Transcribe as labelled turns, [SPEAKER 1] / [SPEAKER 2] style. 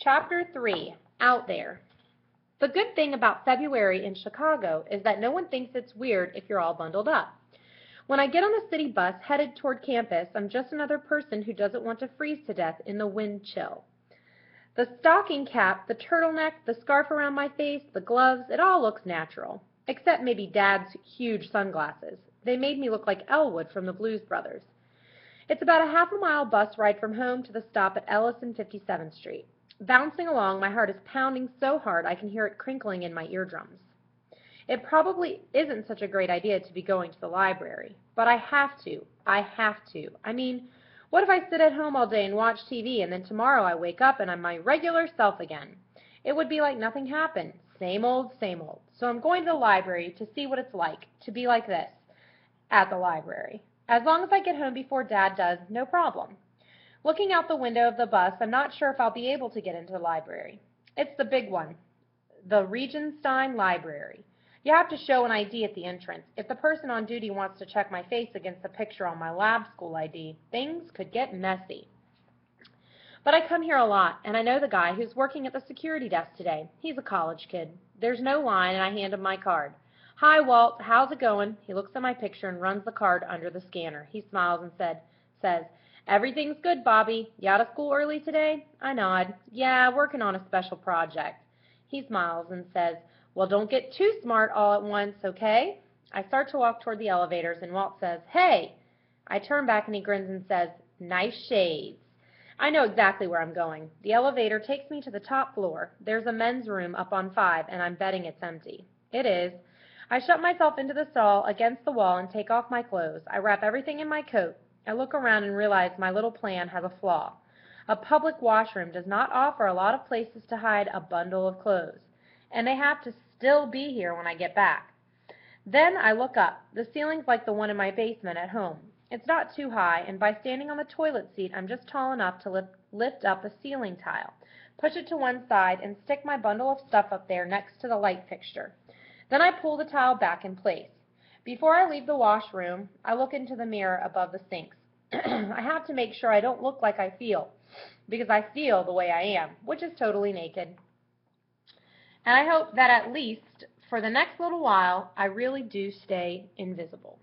[SPEAKER 1] Chapter 3, Out There. The good thing about February in Chicago is that no one thinks it's weird if you're all bundled up. When I get on the city bus headed toward campus, I'm just another person who doesn't want to freeze to death in the wind chill. The stocking cap, the turtleneck, the scarf around my face, the gloves, it all looks natural. Except maybe Dad's huge sunglasses. They made me look like Elwood from the Blues Brothers. It's about a half-a-mile bus ride from home to the stop at Ellis and 57th Street. Bouncing along, my heart is pounding so hard I can hear it crinkling in my eardrums. It probably isn't such a great idea to be going to the library, but I have to. I mean, what if I sit at home all day and watch TV and then tomorrow I wake up and I'm my regular self again? It would be like nothing happened. Same old, same old. So I'm going to the library to see what it's like to be like this at the library. As long as I get home before Dad does, no problem. Looking out the window of the bus, I'm not sure if I'll be able to get into the library. It's the big one, the Regenstein Library. You have to show an ID at the entrance. If the person on duty wants to check my face against the picture on my lab school ID, things could get messy. But I come here a lot, and I know the guy who's working at the security desk today. He's a college kid. There's no line, and I hand him my card. "Hi, Walt. How's it going?" He looks at my picture and runs the card under the scanner. He smiles and says, "Everything's good, Bobby. You out of school early today?" I nod. "Yeah, working on a special project." He smiles and says, "Well, don't get too smart all at once, okay?" I start to walk toward the elevators, and Walt says, "Hey!" I turn back, and he grins and says, "Nice shades." I know exactly where I'm going. The elevator takes me to the top floor. There's a men's room up on 5, and I'm betting it's empty. It is. I shut myself into the stall against the wall and take off my clothes. I wrap everything in my coat. I look around and realize my little plan has a flaw. A public washroom does not offer a lot of places to hide a bundle of clothes, and they have to still be here when I get back. Then I look up. The ceiling's like the one in my basement at home. It's not too high, and by standing on the toilet seat, I'm just tall enough to lift up a ceiling tile, push it to one side, and stick my bundle of stuff up there next to the light fixture. Then I pull the tile back in place. Before I leave the washroom, I look into the mirror above the sinks. I have to make sure I don't look like I feel, because I feel the way I am, which is totally naked. And I hope that at least for the next little while, I really do stay invisible.